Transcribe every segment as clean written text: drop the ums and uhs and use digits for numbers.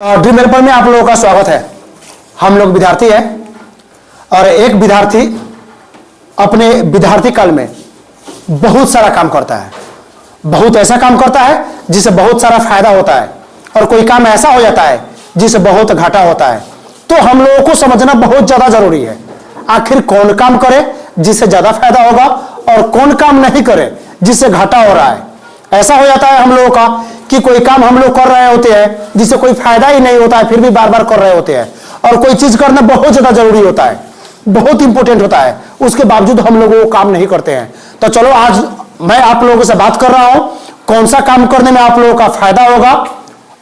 Dream helper में आप लोगों का स्वागत है। हम लोग विद्यार्थी हैं और एक विद्यार्थी अपने विद्यार्थी काल में बहुत सारा काम करता है, बहुत ऐसा काम करता है जिससे बहुत सारा फायदा होता है और कोई काम ऐसा हो जाता है जिससे बहुत घाटा होता है। तो हम लोगों को समझना बहुत ज्यादा जरूरी है, आखिर कौन काम करे जिससे ज्यादा फायदा होगा और कौन काम नहीं करे जिससे घाटा हो रहा है। ऐसा हो जाता है हम लोगों का कि कोई काम हम लोग कर रहे होते हैं जिससे कोई फायदा ही नहीं होता है, फिर भी बार बार कर रहे होते हैं, और कोई चीज करना बहुत ज्यादा जरूरी होता है, बहुत इंपॉर्टेंट होता है, उसके बावजूद हम लोग वो काम नहीं करते हैं। तो चलो आज मैं आप लोगों से बात कर रहा हूं कौन सा काम करने में आप लोगों का फायदा होगा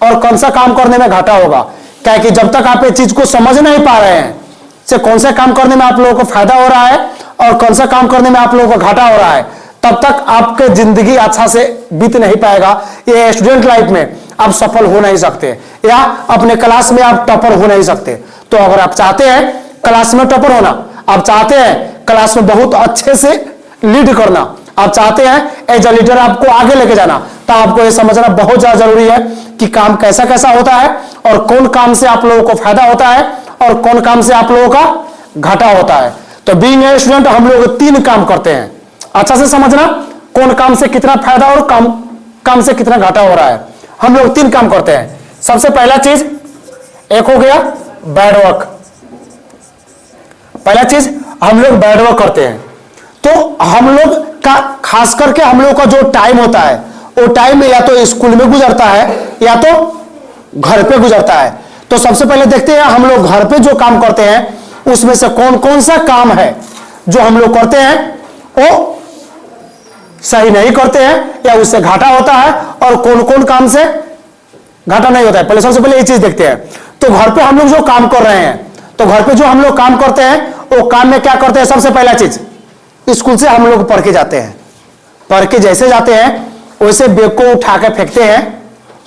और कौन सा काम करने में घाटा होगा। क्या कि जब तक आप ये चीज को समझ नहीं पा रहे हैं से कौन सा काम करने में आप लोगों को फायदा हो रहा है और कौन सा काम करने में आप लोगों को घाटा हो रहा है, तब तक आपके जिंदगी अच्छा से बीत नहीं पाएगा। ये स्टूडेंट लाइफ में आप सफल हो नहीं सकते या अपने क्लास में आप टॉपर हो नहीं सकते। तो अगर आप चाहते हैं क्लास में टॉपर होना, आप चाहते हैं क्लास में बहुत अच्छे से लीड करना, आप चाहते हैं एज अ लीडर आपको आगे लेके जाना, तो आपको यह समझना बहुत ज्यादा जरूरी है कि काम कैसा कैसा होता है और कौन काम से आप लोगों को फायदा होता है और कौन काम से आप लोगों का घाटा होता है। तो बीइंग ए स्टूडेंट हम लोग 3 काम करते हैं, अच्छा से समझना कौन काम से कितना फायदा और काम से कितना घाटा हो रहा है। हम लोग 3 काम करते हैं। सबसे पहला चीज एक हो गया बैड वर्क। पहला चीज हम लोग बैड वर्क करते हैं। तो हम लोग का खास करके हम लोग का जो टाइम होता है वो टाइम या तो स्कूल में गुजरता है या तो घर पे गुजरता है। तो सबसे पहले देखते हैं हम लोग घर पे जो काम करते हैं उसमें से कौन कौन सा काम है जो हम लोग करते हैं वो सही नहीं करते हैं या उससे घाटा होता है और कौन कौन काम से घाटा नहीं होता है। पहले सबसे पहले ये चीज देखते हैं। तो घर पे हम लोग जो काम कर रहे हैं, तो घर पे जो हम लोग काम करते हैं वो काम में क्या करते हैं, सबसे पहला चीज स्कूल से हम लोग पढ़ के जाते हैं, पढ़ के जैसे जाते हैं वैसे बैग को उठा के फेंकते हैं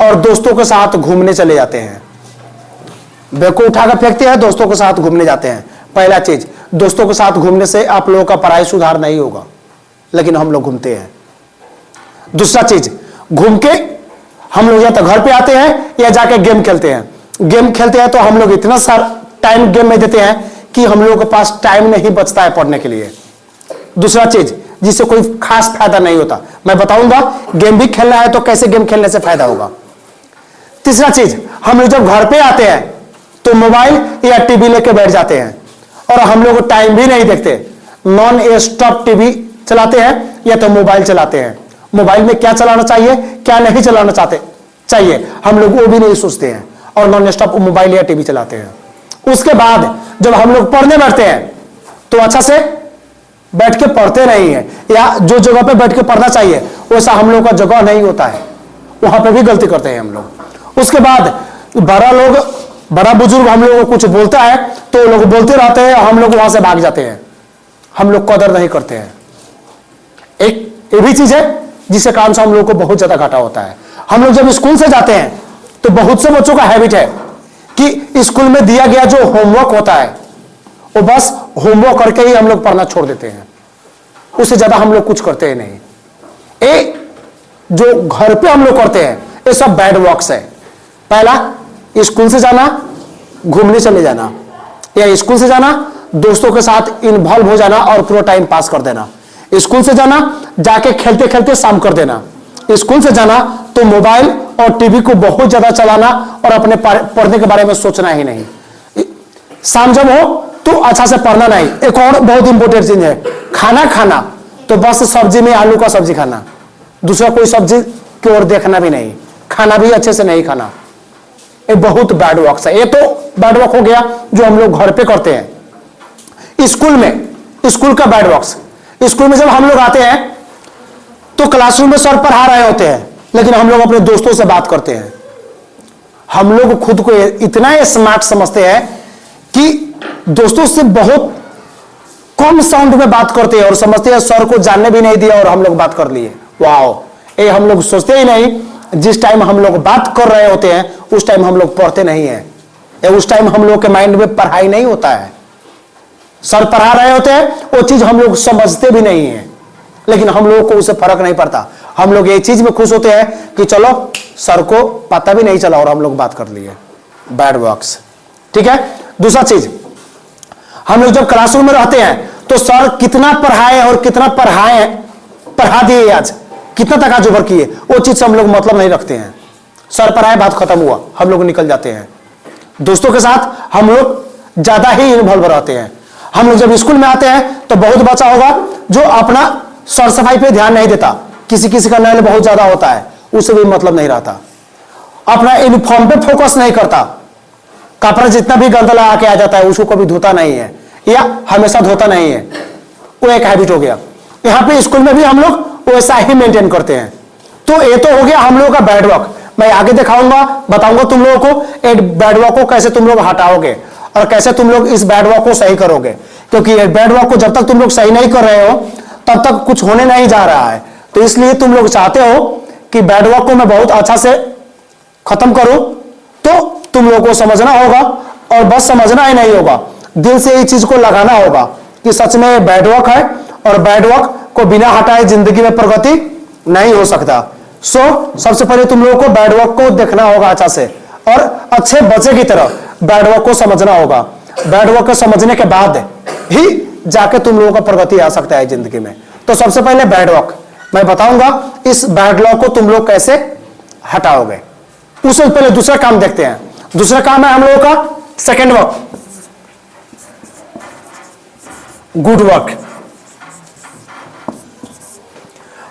और दोस्तों के साथ घूमने चले जाते हैं। बैग को उठा के फेंकते हैं, दोस्तों के साथ घूमने जाते हैं। पहला चीज, दोस्तों के साथ घूमने से आप लोगों का पढ़ाई सुधार नहीं होगा, लेकिन हम लोग घूमते हैं। दूसरा चीज, घूम के हम लोग या तो घर पे आते हैं या जाके गेम खेलते हैं। गेम खेलते हैं तो हम लोग इतना सारा टाइम गेम में देते हैं कि हम लोगों के पास टाइम नहीं बचता है पढ़ने के लिए। दूसरा चीज जिससे कोई खास फायदा नहीं होता, मैं बताऊंगा गेम भी खेलना है तो कैसे गेम खेलने से फायदा होगा। तीसरा चीज, हम लोग जब घर पे आते हैं तो मोबाइल या टीवी लेके बैठ जाते हैं और हम लोग टाइम भी नहीं देखते, नॉन स्टॉप टीवी चलाते हैं या तो मोबाइल चलाते हैं। मोबाइल में क्या चलाना चाहिए क्या नहीं चलाना चाहते चाहिए हम लोग वो भी नहीं सोचते हैं और नॉन स्टॉप मोबाइल या टीवी चलाते हैं। उसके बाद जब हम लोग पढ़ने बैठते हैं तो अच्छा से बैठ के पढ़ते नहीं है, या जो जगह पे बैठ के पढ़ना चाहिए वैसा हम लोग का जगह नहीं होता है, वहां पे भी गलती करते हैं हम लोग। उसके बाद बड़ा बुजुर्ग हम लोग को कुछ बोलता है तो लोग बोलते रहते हैं, हम लोग वहां से भाग जाते हैं, हम लोग कदर नहीं करते हैं। एक ये भी चीज है जिसके कारण से हम लोग को बहुत ज्यादा घाटा होता है। हम लोग जब स्कूल से जाते हैं तो बहुत से बच्चों का हैबिट है कि स्कूल में दिया गया जो होमवर्क होता है वो बस होमवर्क करके ही हम लोग पढ़ना छोड़ देते हैं, उससे ज्यादा हम लोग कुछ करते ही नहीं। ये जो घर पे हम लोग करते हैं ये सब बैड वर्क्स है। पहला, स्कूल से जाना, घूमने चले जाना, या स्कूल से जाना दोस्तों के साथ इन्वॉल्व हो जाना और पूरा टाइम पास कर देना। स्कूल से जाना जाके खेलते खेलते शाम कर देना। स्कूल से जाना तो मोबाइल और टीवी को बहुत ज्यादा चलाना और अपने पढ़ने के बारे में सोचना ही नहीं। शाम जब हो तो अच्छा से पढ़ना नहीं। एक और बहुत इंपॉर्टेंट चीज है, खाना तो बस सब्जी में आलू का सब्जी खाना, दूसरा कोई सब्जी की ओर देखना भी नहीं, खाना भी अच्छे से नहीं खाना। ये बहुत बैड वर्क है। ये तो बैड वर्क हो गया जो हम लोग घर पे करते हैं। स्कूल में, स्कूल का बैड वर्क, स्कूल में जब हम लोग आते हैं तो क्लासरूम में सर पढ़ा रहे होते हैं लेकिन हम लोग अपने दोस्तों से बात करते हैं। हम लोग खुद को इतना स्मार्ट समझते हैं कि दोस्तों से बहुत कम साउंड में बात करते हैं और समझते हैं सर को जानने भी नहीं दिया और हम लोग बात कर लिए। वाओ, ये हम लोग सोचते ही नहीं जिस टाइम हम लोग बात कर रहे होते हैं उस टाइम हम लोग पढ़ते नहीं है, या उस टाइम हम लोग के माइंड में पढ़ाई नहीं होता है। सर पढ़ा रहे होते हैं वो चीज हम लोग समझते भी नहीं है, लेकिन हम लोगों को उससे फर्क नहीं पड़ता। हम लोग ये चीज में खुश होते हैं कि चलो सर को पता भी नहीं चला और हम लोग बात कर लिए। Bad works. ठीक है, दूसरा चीज, हम लोग जब क्लासरूम में रहते हैं तो सर कितना पढ़ाए और कितना पढ़ा दिए, आज कितना तक आज ओवर किए, वो चीज से हम लोग मतलब नहीं रखते हैं। सर पढ़ाए, बात खत्म हुआ, हम लोग निकल जाते हैं। दोस्तों के साथ हम लोग ज्यादा ही इन्वॉल्व रहते हैं। हम लोग जब स्कूल में आते हैं तो बहुत बच्चा होगा जो अपना सर सफाई पे ध्यान नहीं देता, किसी किसी का नैल बहुत ज्यादा होता है, उसे भी मतलब नहीं रहता, अपना यूनिफॉर्म पे फोकस नहीं करता, कपड़ा जितना भी गंदा लगा के आ जाता है उसको कभी धोता नहीं है या हमेशा धोता नहीं है, वो एक हैबिट हो गया। यहाँ पे स्कूल में भी हम लोग वैसा ही मेंटेन करते हैं। तो ये तो हो गया हम लोगों का बैड वर्क। मैं आगे दिखाऊंगा, बताऊंगा तुम लोगों को एक बैड वर्क को कैसे तुम लोग हटाओगे और कैसे तुम लोग इस बैड वर्क को सही करोगे, क्योंकि ये बैड वर्क को जब तक तुम लोग सही नहीं कर रहे हो तब तक कुछ होने नहीं जा रहा है। तो इसलिए तुम लोग चाहते हो कि बैड वर्क को मैं बहुत अच्छा से खत्म करूं, तो तुम लोगों को समझना होगा, और बस समझना ही नहीं होगा, दिल से इस चीज को लगाना होगा कि सच में ये बैड वर्क है और बैड वर्क को बिना हटाए जिंदगी में प्रगति नहीं हो सकता। सबसे पहले तुम लोगों को बैड वर्क को देखना होगा अच्छा से, और अच्छे बच्चे की तरह बैड वर्क को समझना होगा। बैड वर्क को समझने के बाद ही जाके तुम लोगों का प्रगति आ सकता है जिंदगी में। तो सबसे पहले बैड वर्क मैं बताऊंगा, इस बैड वर्क को तुम लोग कैसे हटाओगे। उससे पहले दूसरा काम देखते हैं। दूसरा काम है हम लोगों का second work, good work.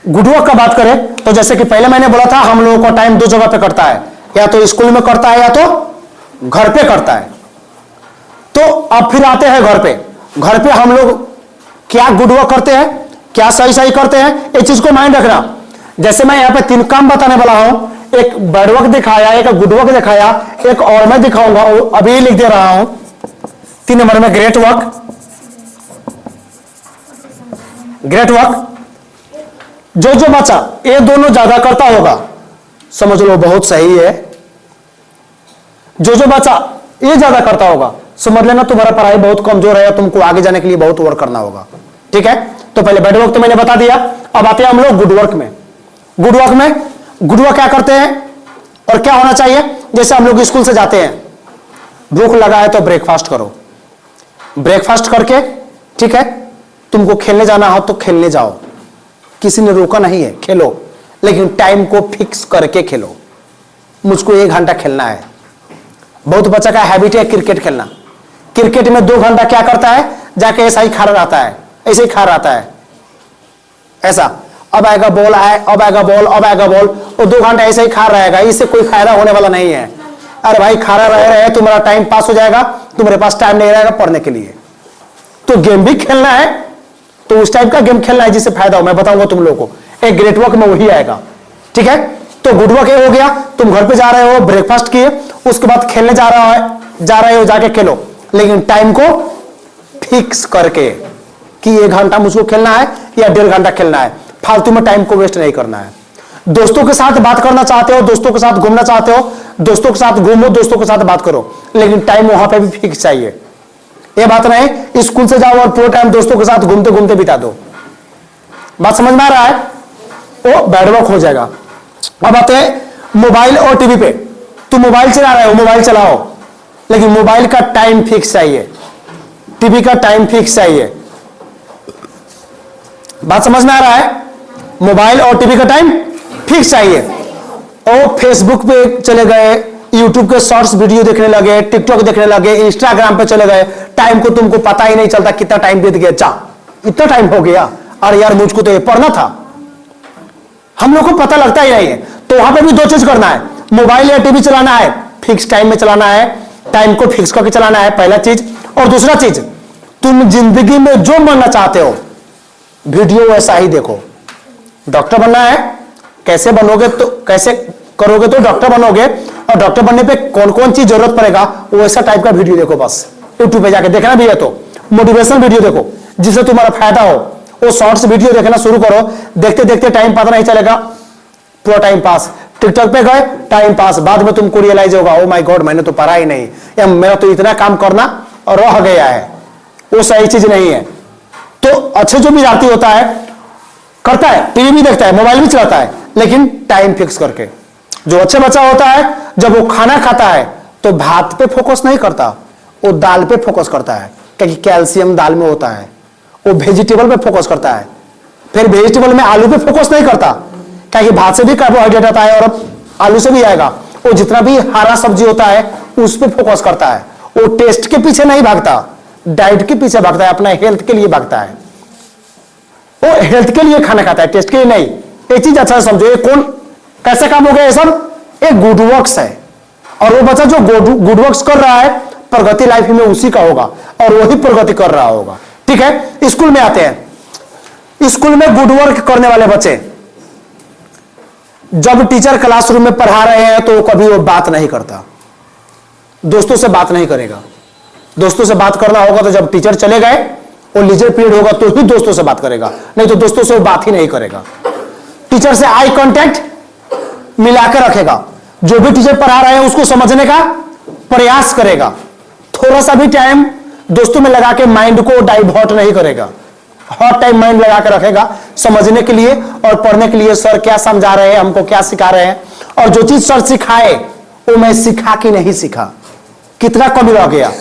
Good work का बात करें तो जैसे कि पहले मैंने बोला था, हम लोगों का टाइम दो जगह पे कटता है, या तो स्कूल में करता है या तो घर पे करता है। तो अब फिर आते हैं घर पे। घर पे हम लोग क्या गुड वर्क करते हैं, क्या सही सही करते हैं, ये चीज को माइंड रखना। जैसे मैं यहाँ पे 3 काम बताने वाला हूं, एक बैड वर्क दिखाया, एक गुड वर्क दिखाया, एक और मैं दिखाऊंगा, अभी लिख दे रहा हूं 3 नंबर में ग्रेट वर्क। ग्रेट वर्क जो बच्चा ये दोनों ज्यादा करता होगा समझ लो बहुत सही है। जो बच्चा ये ज्यादा करता होगा समझ लेना तुम्हारा पढ़ाई बहुत कमजोर है, तुमको आगे जाने के लिए बहुत वर्क करना होगा। ठीक है, तो पहले बैड वर्क तो मैंने बता दिया, अब आते हैं हम लोग गुड वर्क में। गुड वर्क क्या करते हैं और क्या होना चाहिए। जैसे हम लोग स्कूल से जाते हैं, भूख लगा है तो ब्रेकफास्ट करो, ब्रेकफास्ट करके ठीक है तुमको खेलने जाना हो तो खेलने जाओ, किसी ने रोका नहीं है, खेलो, लेकिन टाइम को फिक्स करके खेलो। मुझको 1 घंटा खेलना है। बहुत बच्चा का हैबिट है क्रिकेट खेलना, क्रिकेट में 2 घंटा क्या करता है, जाके ऐसा ही खा रहता है, ऐसे ही खा रहता है, ऐसा अब आएगा बॉल, अब आएगा बॉल, अब आएगा बॉल, वो 2 घंटा ऐसे ही खा रहेगा, इससे कोई फायदा होने वाला नहीं है। अरे भाई खा रहे तुम्हारा टाइम पास हो जाएगा, तुम्हारे पास टाइम नहीं रहेगा पढ़ने के लिए। तो गेम भी खेलना है तो उस टाइप का गेम खेलना है जिससे फायदा हो, मैं बताऊंगा तुम लोगों को। एक ग्रेट वर्क में वही आएगा। ठीक है, तो गुड वर्क हो गया, तुम घर पे जा रहे हो, ब्रेकफास्ट किए, उसके बाद खेलने जा रहे हो, जाके खेलो, लेकिन टाइम को फिक्स करके कि 1 घंटा मुझको खेलना है या 1.5 घंटा खेलना है, फालतू में टाइम को वेस्ट नहीं करना है। दोस्तों के साथ बात करना चाहते हो, दोस्तों के साथ घूमना चाहते हो, दोस्तों के साथ घूमो, दोस्तों के साथ बात करो, लेकिन टाइम वहां पे भी फिक्स चाहिए। ये बात नहीं स्कूल से जाओ और पूरा टाइम दोस्तों के साथ घूमते घूमते बिता दो। बात समझ में आ रहा है, वो बैड वर्क हो जाएगा। अब आते हैं मोबाइल और टीवी पे। तुम मोबाइल चला रहे हो, मोबाइल चलाओ, लेकिन मोबाइल का टाइम फिक्स चाहिए, टीवी का टाइम फिक्स चाहिए। बात समझ में आ रहा है, मोबाइल और टीवी का टाइम फिक्स चाहिए। और फेसबुक पे चले गए, यूट्यूब के शॉर्ट्स वीडियो देखने लगे, टिकटॉक देखने लगे, इंस्टाग्राम पे चले गए, टाइम को तुमको पता ही नहीं चलता कितना टाइम बीत गया, चा इतना टाइम हो गया, अरे यार मुझको तो ये पढ़ना था। हम लोग को पता लगता ही नहीं है। तो वहां पे भी 2 चीज करना है, मोबाइल या टीवी चलाना है, फिक्स टाइम में चलाना है, टाइम को फिक्स करके चलाना है, पहला चीज। और दूसरा चीज, तुम जिंदगी में जो बनना चाहते हो वीडियो वैसा ही देखो। डॉक्टर बनना है, कैसे बनोगे तो कैसे करोगे तो डॉक्टर बनोगे, और डॉक्टर बनने पे कौन कौन चीज जरूरत पड़ेगा वैसा टाइप का वीडियो देखो। बस यूट्यूब पे जाके देखना भी है तो मोटिवेशनल वीडियो देखो जिससे तुम्हारा फायदा हो। वो शॉर्ट्स वीडियो देखना शुरू करो, देखते देखते टाइम पता नहीं चलेगा, पूरा टाइम पास। टिकटॉक पे गए, टाइम पास, बाद में तुमको रियलाइज होगा ओ माय गॉड मैंने तो पढ़ा ही नहीं, या मेरा तो इतना काम करना और रह गया है। वो सही चीज नहीं है। तो अच्छे जो विद्यार्थी होता है करता है, टीवी भी देखता है, मोबाइल भी चलाता है, लेकिन टाइम फिक्स करके। जो अच्छे बच्चा होता है जब वो खाना खाता है तो भात पे फोकस नहीं करता, वो दाल पे फोकस करता है क्योंकि कैल्शियम दाल में होता है। वो वेजिटेबल पे फोकस करता है, फिर वेजिटेबल में आलू पे फोकस नहीं करता क्योंकि भात से भी कार्बोहाइड्रेट आता है और आलू से भी आएगा। वो जितना भी हरा सब्जी होता है उस पे फोकस करता है। वो टेस्ट के पीछे नहीं भागता, डाइट के पीछे भागता है, अपना हेल्थ के लिए भागता है। वो हेल्थ के लिए खाना खाता है, टेस्ट के लिए नहीं। एक चीज अच्छा समझो, ये कौन कैसे काम हो गया, ये सब एक गुड वर्क्स है। और वो बच्चा जो गुड वर्क्स कर रहा है, प्रगति लाइफ में उसी का होगा और वही प्रगति कर रहा होगा। ठीक है, स्कूल में आते हैं। स्कूल में गुड वर्क करने वाले बच्चे, जब टीचर क्लासरूम में पढ़ा रहे हैं तो कभी वो बात नहीं करता, दोस्तों से बात नहीं करेगा। दोस्तों से बात करना होगा तो जब टीचर चले गए, वो लीजर पीरियड होगा तो ही दोस्तों से बात करेगा, नहीं तो दोस्तों से वो बात ही नहीं करेगा। टीचर से आई कांटेक्ट मिलाकर रखेगा, जो भी टीचर पढ़ा रहे हैं उसको समझने का प्रयास करेगा। थोड़ा सा भी टाइम दोस्तों में लगा के माइंड को डाइवर्ट नहीं करेगा, हर टाइम माइंड लगा के रखेगा समझने के लिए और पढ़ने के लिए। सर क्या समझा रहे हैं, हमको क्या सिखा रहे हैं, और जो चीज सर सिखाए वो मैं सीखा कि नहीं सीखा, कितना कमी रह गया,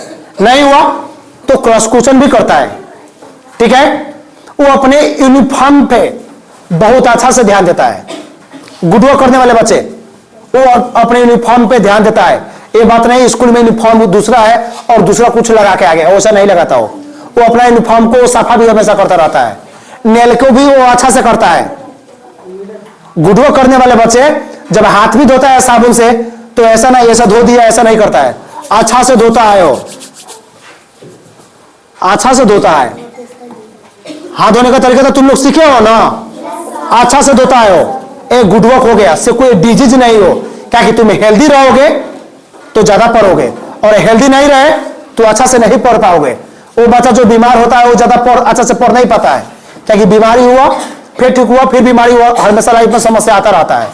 नहीं हुआ तो क्रॉस क्वेश्चन भी करता है। ठीक है, वो अपने यूनिफॉर्म पे बहुत अच्छा से ध्यान देता है। गुड वर्क करने वाले बच्चे वो अपने यूनिफॉर्म पे ध्यान देता है। ये बात नहीं स्कूल में यूनिफॉर्म दूसरा है और दूसरा कुछ लगा के आ गया, वैसा नहीं लगाता। वो अपना यूनिफॉर्म को साफा भी हमेशा करता रहता है, नेल को भी वो अच्छा से करता है। गुड वर्क करने वाले बच्चे जब हाथ भी धोता है साबुन से तो ऐसा नहीं ऐसा धो दिया, ऐसा नहीं करता है, अच्छा से धोता है। वो अच्छा से धोता है। हाथ धोने का तरीका तो तुम लोग सीखे हो ना, अच्छा से धोता है वो। एक गुड वर्क हो गया, से कोई डिजीज नहीं हो, क्या कि तुम हेल्दी रहोगे तो ज्यादा पढ़ोगे और हेल्दी नहीं रहे तो अच्छा से नहीं पढ़ पाओगे। वो बच्चा जो बीमार होता है वो ज्यादा अच्छा से पढ़ नहीं पाता है, क्या कि बीमारी हुआ फिर ठीक हुआ फिर बीमारी हुआ, हमेशा लाइफ में समस्या आता रहता है।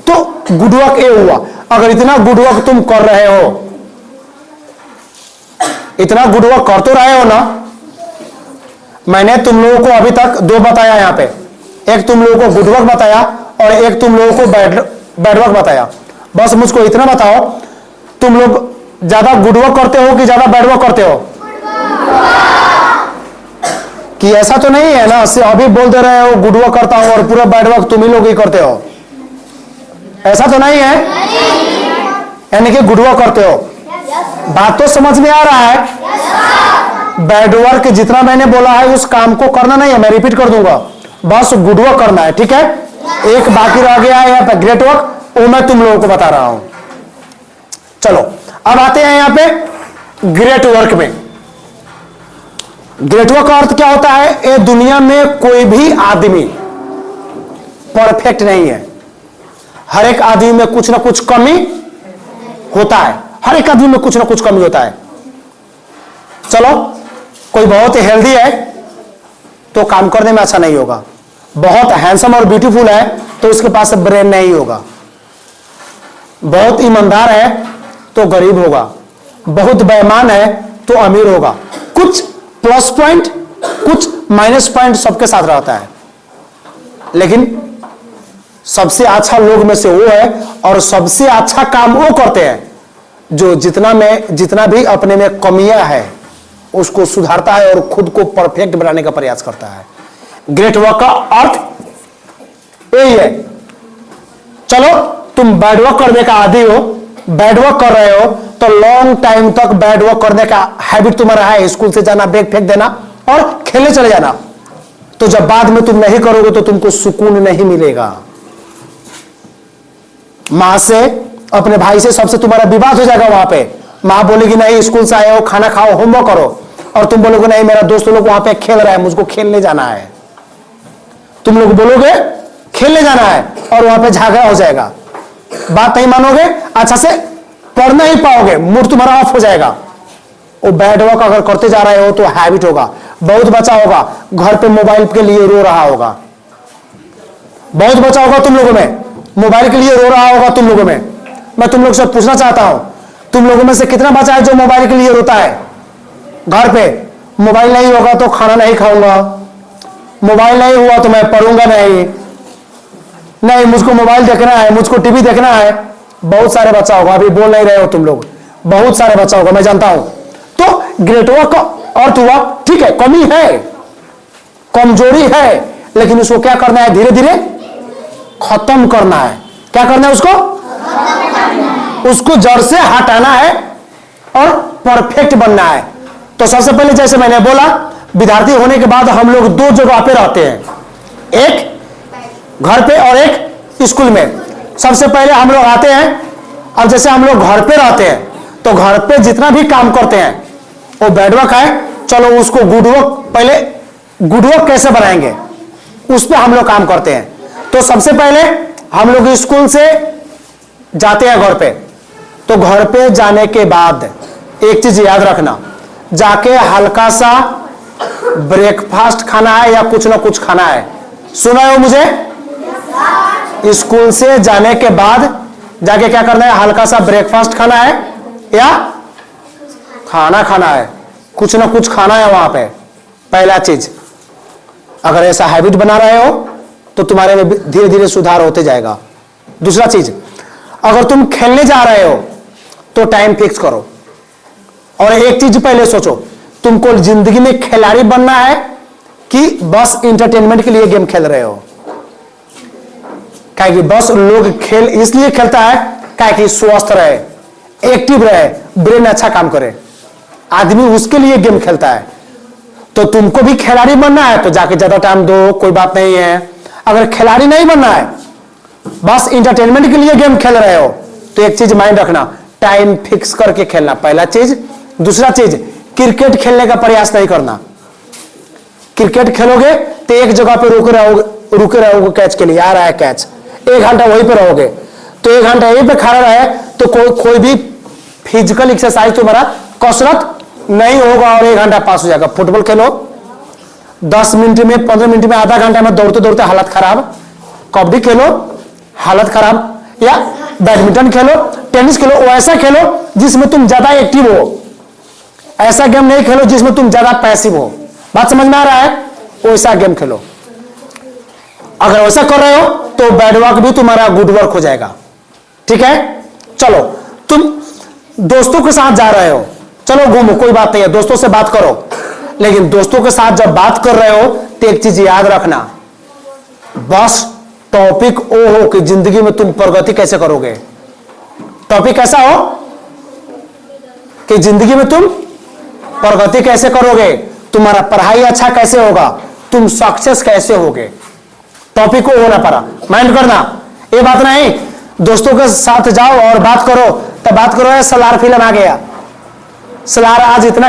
तो गुड वर्क ये हुआ। अगर इतना गुड वर्क तुम कर रहे हो, इतना गुड वर्क कर तो रहे हो ना, मैंने तुम लोगों को अभी तक दो बताया यहां पे, एक तुम लोगों को गुड वर्क बताया और एक तुम लोगों को बैड वर्क बताया। बस मुझको इतना बताओ, तुम लोग ज्यादा गुड वर्क करते हो कि ज्यादा बैड वर्क करते हो? कि ऐसा तो नहीं है ना अभी बोल दे रहे हो गुड वर्क करता हूं और पूरा बैड वर्क तुम ही लोग ही करते हो, ऐसा तो नहीं है? यानी कि गुड वर्क करते हो। बात तो समझ में आ रहा है? बैड वर्क जितना मैंने बोला है उस काम को करना नहीं है, मैं रिपीट कर दूंगा, बस गुड वर्क करना है। ठीक है, एक बाकी रह गया है यहाँ पे ग्रेट वर्क, वो मैं तुम लोगों को बता रहा हूं। चलो अब आते हैं यहाँ पे ग्रेट वर्क में। ग्रेट वर्क का अर्थ क्या होता है? ये दुनिया में कोई भी आदमी परफेक्ट नहीं है, हर एक आदमी में कुछ ना कुछ कमी होता है, हर एक आदमी में कुछ ना कुछ कमी होता है। चलो कोई बहुत हेल्दी है तो काम करने में अच्छा नहीं होगा, बहुत हैंडसम और ब्यूटीफुल है तो उसके पास ब्रेन नहीं होगा, बहुत ईमानदार है तो गरीब होगा, बहुत बेईमान है तो अमीर होगा। कुछ प्लस पॉइंट कुछ माइनस पॉइंट सबके साथ रहता है, लेकिन सबसे अच्छा लोग में से वो है और सबसे अच्छा काम वो करते हैं जो जितना भी अपने में कमियां है उसको सुधारता है और खुद को परफेक्ट बनाने का प्रयास करता है। ग्रेट वर्क का अर्थ यही है। चलो तुम बैड वर्क करने का आदी हो, बैड वर्क कर रहे हो तो लॉन्ग टाइम तक बैड वर्क करने का हैबिट तुम्हारा है, स्कूल से जाना, बैग फेंक देना और खेलने चले जाना। तो जब बाद में तुम नहीं करोगे तो तुमको सुकून नहीं मिलेगा। मां से अपने भाई से सबसे तुम्हारा विवाद हो जाएगा वहां पे। मां बोलेगी नहीं स्कूल से आए हो खाना खाओ होमवर्क करो, और तुम बोलोगे नहीं मेरा दोस्त लोग वहां पे खेल रहा है मुझको खेलने जाना है। तुम लोग बोलोगे खेलने जाना है और वहां पे झगड़ा हो जाएगा, बात नहीं मानोगे, अच्छा से पढ़ नहीं पाओगे, मूड तुम्हारा ऑफ हो जाएगा। वो बैड वर्क अगर करते जा रहे हो तो हैबिट होगा। बहुत बच्चा होगा घर पे मोबाइल के लिए रो रहा होगा, बहुत बच्चा होगा तुम लोगों में मोबाइल के लिए रो रहा होगा तुम लोगों में। मैं तुम लोग से पूछना चाहता हूं, तुम लोगों में से कितना बच्चा है जो मोबाइल के लिए रोता है? घर पे मोबाइल नहीं होगा तो खाना नहीं खाऊंगा, मोबाइल नहीं हुआ तो मैं पढ़ूंगा नहीं मुझको मोबाइल देखना है, मुझको टीवी देखना है। बहुत सारे बच्चा होगा, अभी बोल नहीं रहे हो तुम लोग, बहुत सारे बच्चा होगा, मैं जानता हूं। तो ग्रेट वर्क का अर्थ हुआ ठीक है, कमी है, कमजोरी है, लेकिन उसको क्या करना है, धीरे धीरे खत्म करना है। क्या करना है उसको जड़ से हटाना है और परफेक्ट बनना है। तो सबसे पहले जैसे मैंने बोला, विद्यार्थी होने के बाद हम लोग दो जगह पे रहते हैं, एक घर पे और एक स्कूल में। सबसे पहले हम लोग आते हैं, अब जैसे हम लोग घर पे रहते हैं तो घर पे जितना भी काम करते हैं वो बैड वर्क है। चलो उसको गुड वर्क, पहले गुड वर्क कैसे बनाएंगे उस पर हम लोग काम करते हैं। तो सबसे पहले हम लोग स्कूल से जाते हैं घर पे, तो घर पे जाने के बाद एक चीज याद रखना, जाके हल्का सा ब्रेकफास्ट खाना है या कुछ ना कुछ खाना है। सुना है मुझे? स्कूल से जाने के बाद जाके क्या करना है, हल्का सा ब्रेकफास्ट खाना है या खाना खाना है, कुछ ना कुछ खाना है वहां पे। पहला चीज, अगर ऐसा हैबिट बना रहे हो तो तुम्हारे में धीरे धीरे सुधार होते जाएगा। दूसरा चीज, अगर तुम खेलने जा रहे हो तो टाइम फिक्स करो। और एक चीज पहले सोचो, तुमको जिंदगी में खिलाड़ी बनना है कि बस इंटरटेनमेंट के लिए गेम खेल रहे हो? कि बस लोग खेल इसलिए खेलता है कि स्वस्थ रहे, एक्टिव रहे, ब्रेन अच्छा काम करे, आदमी उसके लिए गेम खेलता है। तो तुमको भी खिलाड़ी बनना है तो जाके ज्यादा टाइम दो, कोई बात नहीं है। अगर खिलाड़ी नहीं बनना है, बस इंटरटेनमेंट के लिए गेम खेल रहे हो, तो एक चीज माइंड रखना, टाइम फिक्स करके खेलना, पहला चीज। दूसरा चीज, क्रिकेट खेलने का प्रयास नहीं करना। क्रिकेट खेलोगे तो एक जगह पे रुके रहोगे कैच के लिए, आ रहा है कैच, 1 घंटा वहीं पे रहोगे, तो 1 घंटा यहीं पे खड़ा रहे तो कोई भी फिजिकल एक्सरसाइज तुम्हारा कसरत नहीं होगा और 1 घंटा पास हो जाएगा। फुटबॉल खेलो 10 मिनट में, 15 मिनट में, आधा घंटा में दौड़ते दौड़ते हालत खराब। कबड्डी खेलो, हालत खराब। या बैडमिंटन खेलो, टेनिस खेलो, ऐसा खेलो जिसमें तुम ज्यादा एक्टिव हो। ऐसा गेम नहीं खेलो जिसमें तुम ज्यादा पैसिव हो। बात समझ में आ रहा है? वैसा गेम खेलो। अगर वैसा कर रहे हो तो बैड वर्क भी तुम्हारा गुड वर्क हो जाएगा। ठीक है? चलो, तुम दोस्तों के साथ जा रहे हो, चलो घूमो, कोई बात नहीं है, दोस्तों से बात करो। लेकिन दोस्तों के साथ जब बात कर रहे हो तो एक चीज याद रखना, बस टॉपिक वो हो कि जिंदगी में तुम प्रगति कैसे करोगे। टॉपिक ऐसा हो कि जिंदगी में तुम प्रगति कैसे करोगे, तुम्हारा पढ़ाई अच्छा कैसे होगा, तुम सक्सेस कैसे होगे। टॉपिक को होना पड़ा, माइंड करना। ये बात नहीं दोस्तों के साथ जाओ और बात करो, तब बात करो सलार फिल्म आ गया, सलार आज इतना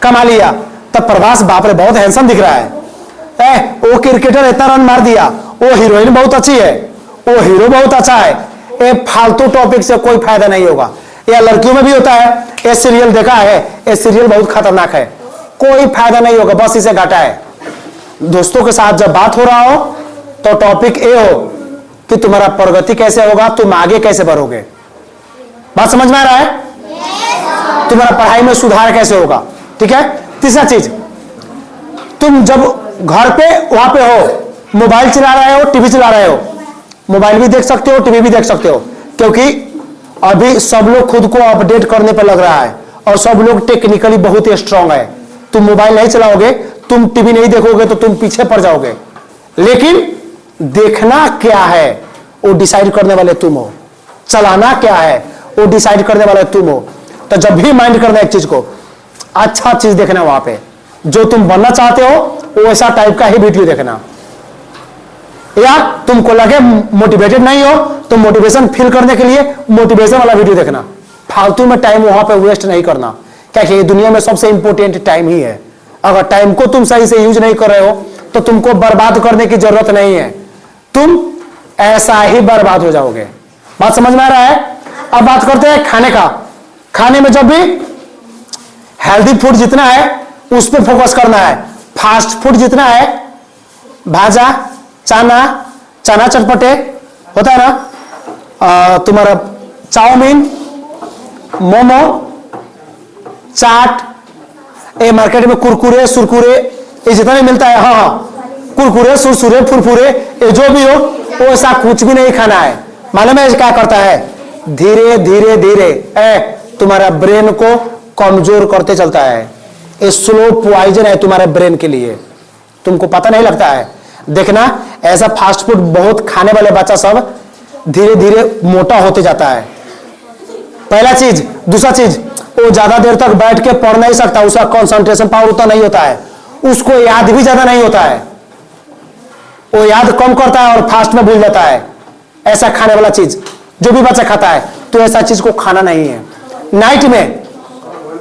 कमा लिया, तब प्रभास बाप रे बहुत हैंडसम दिख रहा है, वो क्रिकेटर इतना रन मार दिया, वो हीरोइन बहुत अच्छी है, वो हीरो बहुत अच्छा है। ये फालतू टॉपिक से कोई फायदा नहीं होगा। या लड़कियों में भी होता है, ये सीरियल देखा है, ये सीरियल बहुत खतरनाक है, कोई फायदा नहीं होगा, बस इसे घाटा है। दोस्तों के साथ जब बात हो रहा हो तो टॉपिक ये हो कि तुम्हारा प्रगति कैसे होगा, तुम आगे कैसे बढ़ोगे। बात समझ में आ रहा है? तुम्हारा पढ़ाई में सुधार कैसे होगा। ठीक है? तीसरा चीज, तुम जब घर पे वहां पे हो, मोबाइल चला रहे हो, टीवी चला रहे हो, मोबाइल भी देख सकते हो, टीवी भी देख सकते हो, क्योंकि अभी सब लोग खुद को अपडेट करने पर लग रहा है और सब लोग टेक्निकली बहुत ही स्ट्रांग है। तुम मोबाइल नहीं चलाओगे, तुम टीवी नहीं देखोगे तो तुम पीछे पड़ जाओगे। लेकिन देखना क्या है वो डिसाइड करने वाले तुम हो, चलाना क्या है वो डिसाइड करने वाले तुम हो। तो जब भी माइंड करना एक चीज को, अच्छा चीज देखना, वहां पे जो तुम बनना चाहते हो वो ऐसा टाइप का ही वीडियो देखना। या तुमको लगे मोटिवेटेड नहीं हो तो मोटिवेशन फील करने के लिए मोटिवेशन वाला वीडियो देखना। फालतू में टाइम वहां पे वेस्ट नहीं करना, क्योंकि ये दुनिया में सबसे इंपॉर्टेंट टाइम ही है। अगर टाइम को तुम सही से यूज नहीं कर रहे हो तो तुमको बर्बाद करने की जरूरत नहीं है, तुम ऐसा ही बर्बाद हो जाओगे। बात समझ में आ रहा है? अब बात करते हैं खाने का। खाने में जब भी हेल्दी फूड जितना है उस पर फोकस करना है। फास्ट फूड जितना है, भाजा, चना चटपटे होता है ना, तुम्हारा चाउमीन, मोमो, चाट, ये मार्केट में कुरकुरे सुरकुरे ये जितना भी मिलता है, हाँ, कुरकुरे सुरसुरे फुरफुरे ये जो भी हो, वो ऐसा कुछ भी नहीं खाना है। मालूम है क्या करता है? धीरे धीरे धीरे तुम्हारा ब्रेन को कमजोर करते चलता है। ये स्लो पॉइजन है तुम्हारे ब्रेन के लिए, तुमको पता नहीं लगता है। देखना ऐसा फास्ट फूड बहुत खाने वाले बच्चा सब धीरे धीरे मोटा होते जाता है। पहला चीज। दूसरा चीज, वो ज्यादा देर तक बैठ के पढ़ नहीं सकता, उसका कंसंट्रेशन पावर उतना नहीं होता है, उसको याद भी ज्यादा नहीं होता है, वो याद कम करता है और फास्ट में भूल जाता है। ऐसा खाने वाला चीज जो भी बच्चा खाता है, तो ऐसा चीज को खाना नहीं है। नाइट में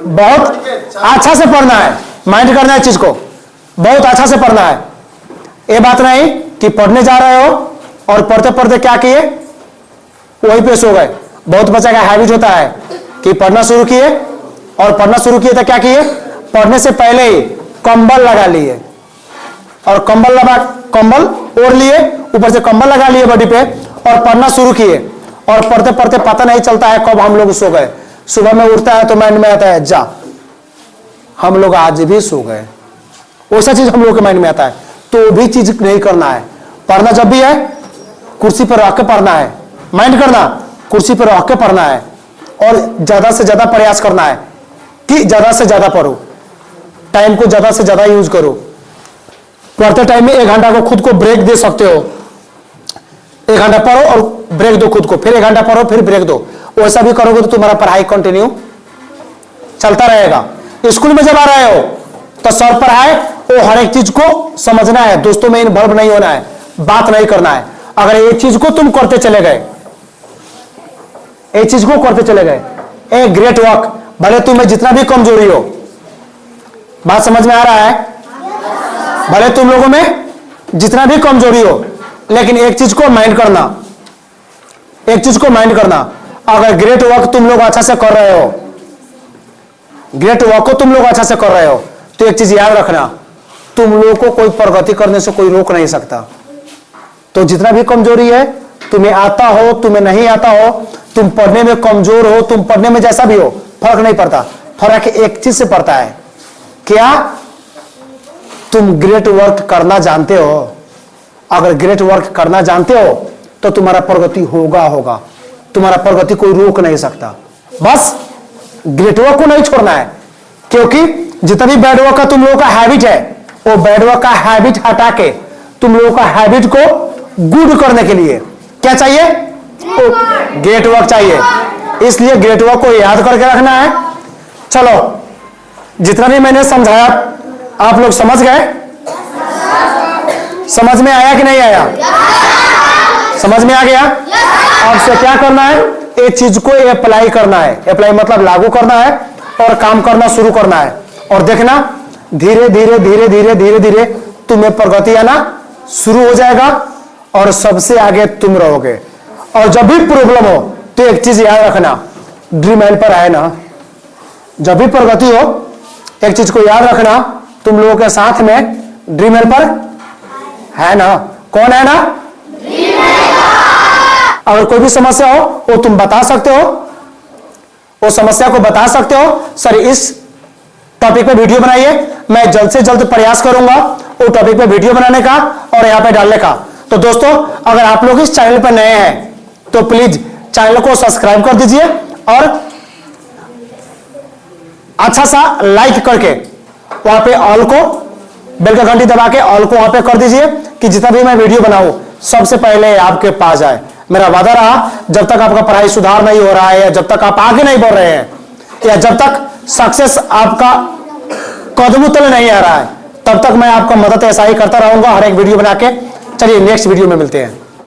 बहुत अच्छा से पढ़ना है, माइंड करना है चीज को, बहुत अच्छा से पढ़ना है। ये बात नहीं कि पढ़ने जा रहे हो और पढ़ते पढ़ते क्या किए, वहीं पे सो गए। बहुत बच्चा का हैबिट होता है कि पढ़ना शुरू किए और पढ़ना शुरू किए तो क्या किए, पढ़ने से पहले ही कंबल लगा लिए और कंबल ओढ़ लिए, ऊपर से कंबल लगा लिए बॉडी पे और पढ़ना शुरू किए। और पढ़ते पढ़ते पता नहीं चलता है कब हम लोग सो गए। सुबह में उठता है तो माइंड में आता है जा हम लोग आज भी सो गए, वैसा चीज हम लोग के माइंड में आता है। तो भी चीज नहीं करना है। पढ़ना जब भी है कुर्सी पर रख के पढ़ना है, माइंड करना कुर्सी पर रख के पढ़ना है और ज्यादा से ज्यादा प्रयास करना है कि ज्यादा से ज्यादा पढ़ो, टाइम को ज्यादा से ज्यादा यूज करो। पढ़ते टाइम में 1 घंटा को खुद को ब्रेक दे सकते हो। 1 घंटा पढ़ो और ब्रेक दो खुद को, फिर 1 घंटा पढ़ो फिर ब्रेक दो। वैसा भी करोगे तो तुम्हारा पढ़ाई कंटिन्यू चलता रहेगा। स्कूल में जब आ रहे हो तो सर पढ़ाए, वो हर एक चीज को समझना है, दोस्तों में इन्वॉल्व नहीं होना है, बात नहीं करना है। अगर ये चीज को तुम करते चले गए, एक चीज को करते चले गए, ए ग्रेट वर्क, भले तुम्हें जितना भी कमजोरी हो, बात समझ में आ रहा है, भले तुम लोगों में जितना भी कमजोरी हो, लेकिन एक चीज को माइंड करना, एक चीज को माइंड करना। अगर ग्रेट वर्क तुम लोग अच्छा से कर रहे हो, ग्रेट वर्क को तुम लोग अच्छा से कर रहे हो, तो एक चीज याद रखना, तुम लोगों को कोई प्रगति करने से कोई रोक नहीं सकता। तो जितना भी कमजोरी है, तुम्हें आता हो तुम्हें नहीं आता हो, तुम पढ़ने में कमजोर हो, तुम पढ़ने में जैसा भी हो, फर्क नहीं पड़ता। फर्क एक चीज से पड़ता है, क्या तुम ग्रेट वर्क करना जानते हो। अगर ग्रेट वर्क करना जानते हो तो तुम्हारा प्रगति होगा, तुम्हारा प्रगति कोई रोक नहीं सकता। बस ग्रेट वर्क को नहीं छोड़ना है, क्योंकि जितना भी बैड वर्क का तुम लोगों का हैबिट है, वो बैड वर्क का हैबिट हटा के तुम लोगों का हैबिट को गुड करने के लिए क्या चाहिए, ग्रेट वर्क चाहिए। इसलिए ग्रेट वर्क को याद करके रखना है। चलो, जितना भी मैंने समझाया आप लोग समझ गए, समझ में आया कि नहीं आया, समझ में आ गया। आपसे क्या करना है, एक चीज को अप्लाई करना है, अप्लाई मतलब लागू करना है और काम करना शुरू करना है। और देखना धीरे धीरे धीरे धीरे धीरे धीरे तुम्हें प्रगति आना शुरू हो जाएगा और सबसे आगे तुम रहोगे। और जब भी प्रॉब्लम हो तो एक चीज याद रखना, ड्रीम हेल्पर है ना, जब भी प्रगति हो एक चीज को याद रखना, तुम लोगों के साथ में ड्रीम हेल्पर है ना। कौन है ना, अगर कोई भी समस्या हो वो तुम बता सकते हो, वो समस्या को बता सकते हो, सर इस टॉपिक पे वीडियो बनाइए। मैं जल्द से जल्द प्रयास करूंगा वो टॉपिक पे वीडियो बनाने का और यहाँ पे डालने का। तो दोस्तों, अगर आप लोग इस चैनल पर नए हैं तो प्लीज चैनल को सब्सक्राइब कर दीजिए और अच्छा सा लाइक करके वहां पे ऑल को, बेल का घंटी दबा के ऑल को वहां पे कर दीजिए कि जितना भी मैं वीडियो बनाऊं सबसे पहले आपके पास जाए। मेरा वादा रहा, जब तक आपका पढ़ाई सुधार नहीं हो रहा है, या जब तक आप आगे नहीं बढ़ रहे हैं, या जब तक सक्सेस आपका कदमों तले नहीं आ रहा है, तब तक मैं आपका मदद ऐसा ही करता रहूंगा हर एक वीडियो बना के। चलिए नेक्स्ट वीडियो में मिलते हैं।